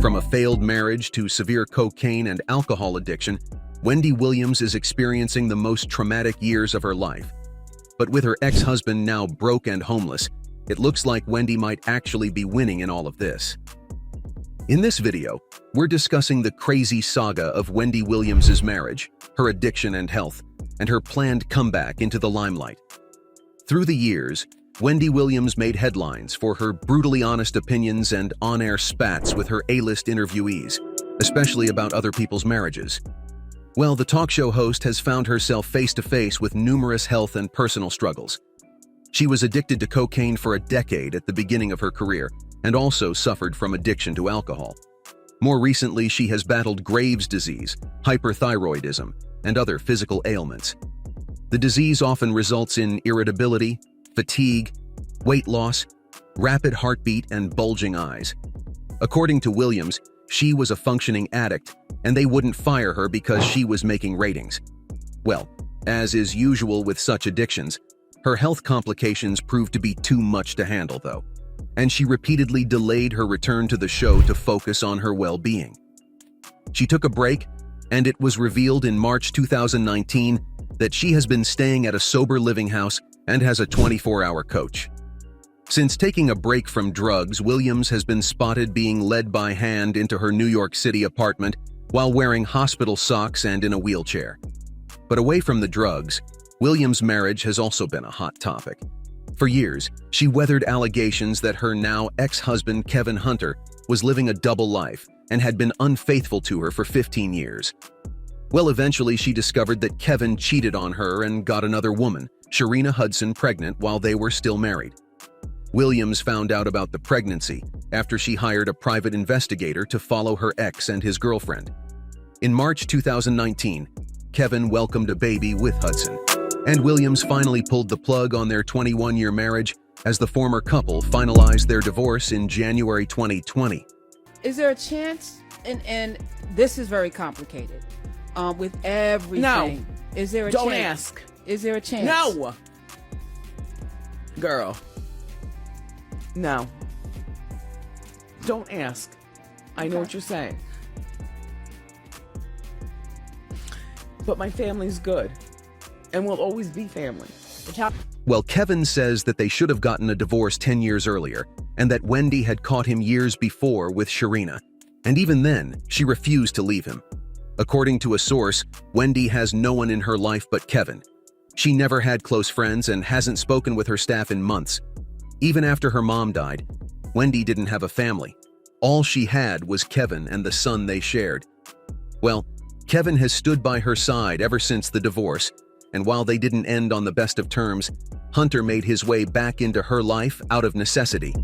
From a failed marriage to severe cocaine and alcohol addiction, Wendy Williams is experiencing the most traumatic years of her life. But with her ex-husband now broke and homeless, it looks like Wendy might actually be winning in all of this. In this video, we're discussing the crazy saga of Wendy Williams' marriage, her addiction and health, and her planned comeback into the limelight. Through the years, Wendy Williams made headlines for her brutally honest opinions and on-air spats with her A-list interviewees, especially about other people's marriages. Well, the talk show host has found herself face-to-face with numerous health and personal struggles. She was addicted to cocaine for a decade at the beginning of her career and also suffered from addiction to alcohol. More recently, she has battled Graves' disease, hyperthyroidism, and other physical ailments. The disease often results in irritability, fatigue, weight loss, rapid heartbeat, and bulging eyes. According to Williams, she was a functioning addict, and they wouldn't fire her because she was making ratings. Well, as is usual with such addictions, her health complications proved to be too much to handle, though, and she repeatedly delayed her return to the show to focus on her well-being. She took a break, and it was revealed in March 2019 that she has been staying at a sober living house and has a 24-hour coach. Since taking a break from drugs, Williams has been spotted being led by hand into her New York City apartment while wearing hospital socks and in a wheelchair. But away from the drugs, Williams' marriage has also been a hot topic. For years, she weathered allegations that her now ex-husband Kevin Hunter was living a double life and had been unfaithful to her for 15 years. Well, eventually she discovered that Kevin cheated on her and got another woman, Sharina Hudson, pregnant while they were still married. Williams found out about the pregnancy after she hired a private investigator to follow her ex and his girlfriend. In March 2019, Kevin welcomed a baby with Hudson, and Williams finally pulled the plug on their 21-year marriage as the former couple finalized their divorce in January 2020. Is there a chance, and this is very complicated, with everything. No. Is there a Don't chance? ask. Is there a chance? No. Girl. No. Don't ask. I know what you're saying. But my family's good. And we'll always be family. Well, Kevin says that they should have gotten a divorce 10 years earlier, and that Wendy had caught him years before with Sharina. And even then, she refused to leave him. According to a source, Wendy has no one in her life but Kevin. She never had close friends and hasn't spoken with her staff in months. Even after her mom died, Wendy didn't have a family. All she had was Kevin and the son they shared. Well, Kevin has stood by her side ever since the divorce, and while they didn't end on the best of terms, Hunter made his way back into her life out of necessity.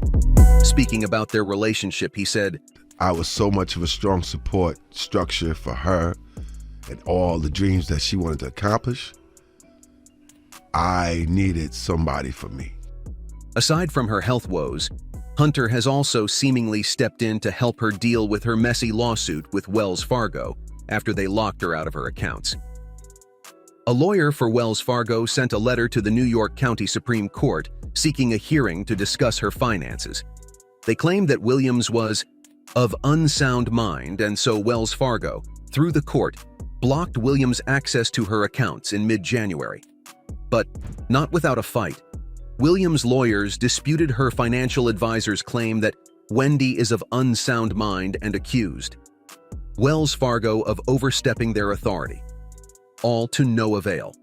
Speaking about their relationship, he said, I was so much of a strong support structure for her and all the dreams that she wanted to accomplish. I needed somebody for me. Aside from her health woes, Hunter has also seemingly stepped in to help her deal with her messy lawsuit with Wells Fargo after they locked her out of her accounts. A lawyer for Wells Fargo sent a letter to the New York County Supreme Court seeking a hearing to discuss her finances. They claimed that Williams was of unsound mind, and so Wells Fargo, through the court, blocked Williams' access to her accounts in mid-January. But not without a fight. Williams' lawyers disputed her financial advisor's claim that Wendy is of unsound mind and accused Wells Fargo of overstepping their authority, all to no avail.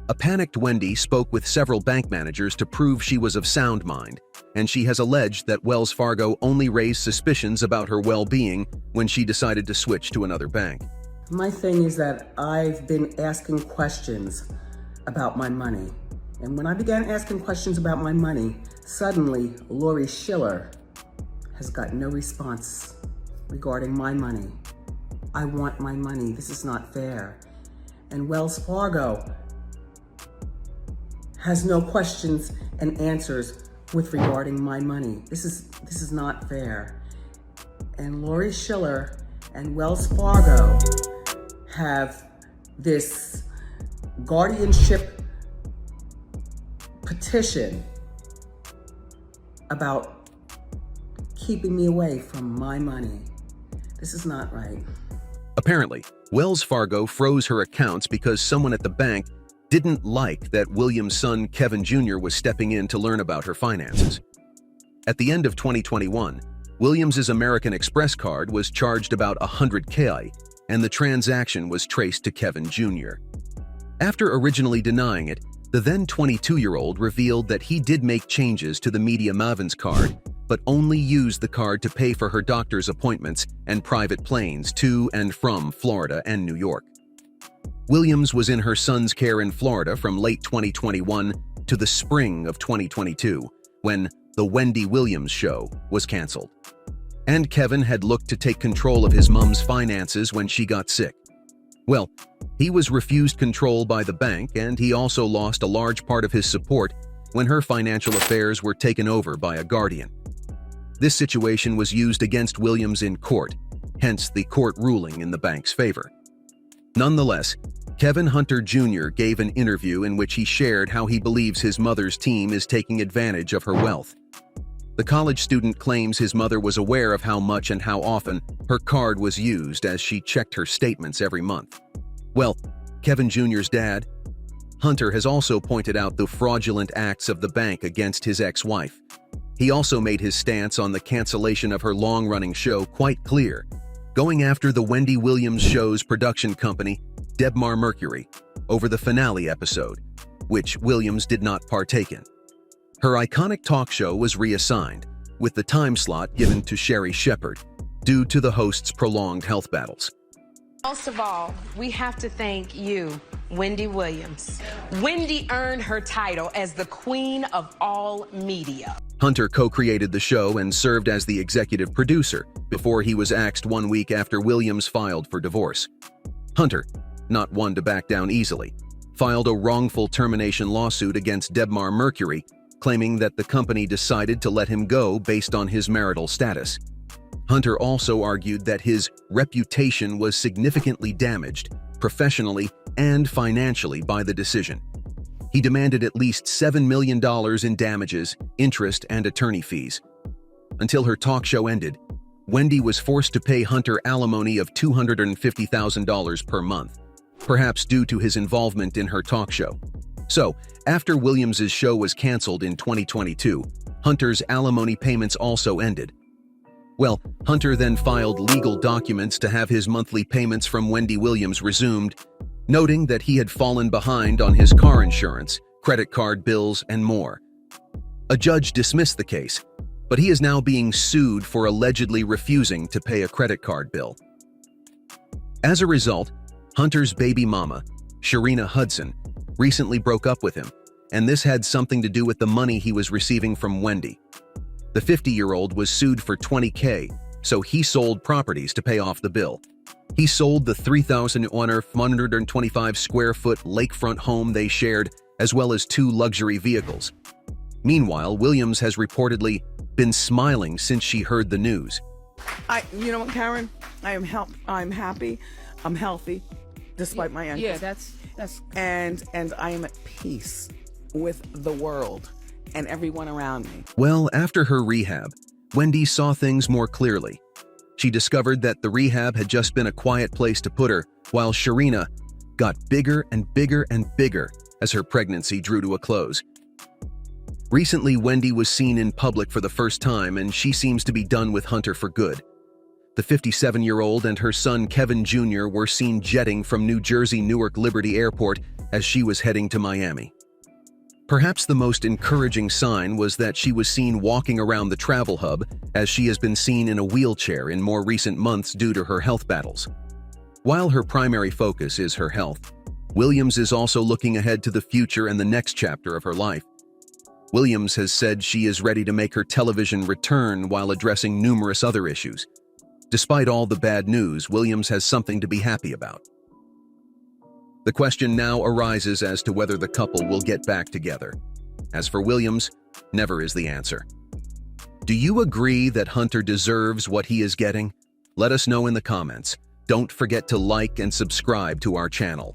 A panicked Wendy spoke with several bank managers to prove she was of sound mind, and she has alleged that Wells Fargo only raised suspicions about her well-being when she decided to switch to another bank. My thing is that I've been asking questions about my money. And when I began asking questions about my money, suddenly Lori Schiller has got no response regarding my money. I want my money. This is not fair. And Wells Fargo has no questions and answers with regarding my money. This is not fair. And Lori Schiller and Wells Fargo have this guardianship petition about keeping me away from my money. This is not right. Apparently, Wells Fargo froze her accounts because someone at the bank didn't like that Williams' son Kevin Jr. was stepping in to learn about her finances. At the end of 2021, Williams' American Express card was charged about $100K, and the transaction was traced to Kevin Jr. After originally denying it, the then 22-year-old revealed that he did make changes to the Media Mavens card, but only used the card to pay for her doctor's appointments and private planes to and from Florida and New York. Williams was in her son's care in Florida from late 2021 to the spring of 2022, when The Wendy Williams Show was canceled. And Kevin had looked to take control of his mom's finances when she got sick. Well, he was refused control by the bank, and he also lost a large part of his support when her financial affairs were taken over by a guardian. This situation was used against Williams in court, hence the court ruling in the bank's favor. Nonetheless, Kevin Hunter Jr. gave an interview in which he shared how he believes his mother's team is taking advantage of her wealth. The college student claims his mother was aware of how much and how often her card was used as she checked her statements every month. Well, Kevin Jr.'s dad, Hunter, has also pointed out the fraudulent acts of the bank against his ex-wife. He also made his stance on the cancellation of her long-running show quite clear, going after the Wendy Williams Show's production company, Debmar Mercury, over the finale episode, which Williams did not partake in. Her iconic talk show was reassigned, with the time slot given to Sherry Shepherd, due to the host's prolonged health battles. Most of all, we have to thank you, Wendy Williams. Wendy earned her title as the queen of all media. Hunter co-created the show and served as the executive producer before he was axed 1 week after Williams filed for divorce. Hunter, not one to back down easily, filed a wrongful termination lawsuit against Debmar Mercury, claiming that the company decided to let him go based on his marital status. Hunter also argued that his reputation was significantly damaged, professionally and financially, by the decision. He demanded at least $7 million in damages, interest, and attorney fees. Until her talk show ended, Wendy was forced to pay Hunter alimony of $250,000 per month, perhaps due to his involvement in her talk show. So, after Williams' show was canceled in 2022, Hunter's alimony payments also ended. Well, Hunter then filed legal documents to have his monthly payments from Wendy Williams resumed, noting that he had fallen behind on his car insurance, credit card bills, and more. A judge dismissed the case, but he is now being sued for allegedly refusing to pay a credit card bill. As a result, Hunter's baby mama, Sharina Hudson, recently broke up with him, and this had something to do with the money he was receiving from Wendy. The 50-year-old was sued for $20K, so he sold properties to pay off the bill. He sold the 3,125 square foot lakefront home they shared, as well as 2 luxury vehicles. Meanwhile, Williams has reportedly been smiling since she heard the news. You know what, Karen? I'm happy. I'm healthy, despite my ankles. Yeah, that's and I am at peace with the world and everyone around me. Well, after her rehab, Wendy saw things more clearly. She discovered that the rehab had just been a quiet place to put her, while Sharina got bigger and bigger and bigger as her pregnancy drew to a close. Recently, Wendy was seen in public for the first time, and she seems to be done with Hunter for good. The 57-year-old and her son Kevin Jr. were seen jetting from New Jersey Newark Liberty Airport as she was heading to Miami. Perhaps the most encouraging sign was that she was seen walking around the travel hub, as she has been seen in a wheelchair in more recent months due to her health battles. While her primary focus is her health, Williams is also looking ahead to the future and the next chapter of her life. Williams has said she is ready to make her television return while addressing numerous other issues. Despite all the bad news, Williams has something to be happy about. The question now arises as to whether the couple will get back together. As for Williams, never is the answer. Do you agree that Hunter deserves what he is getting? Let us know in the comments. Don't forget to like and subscribe to our channel.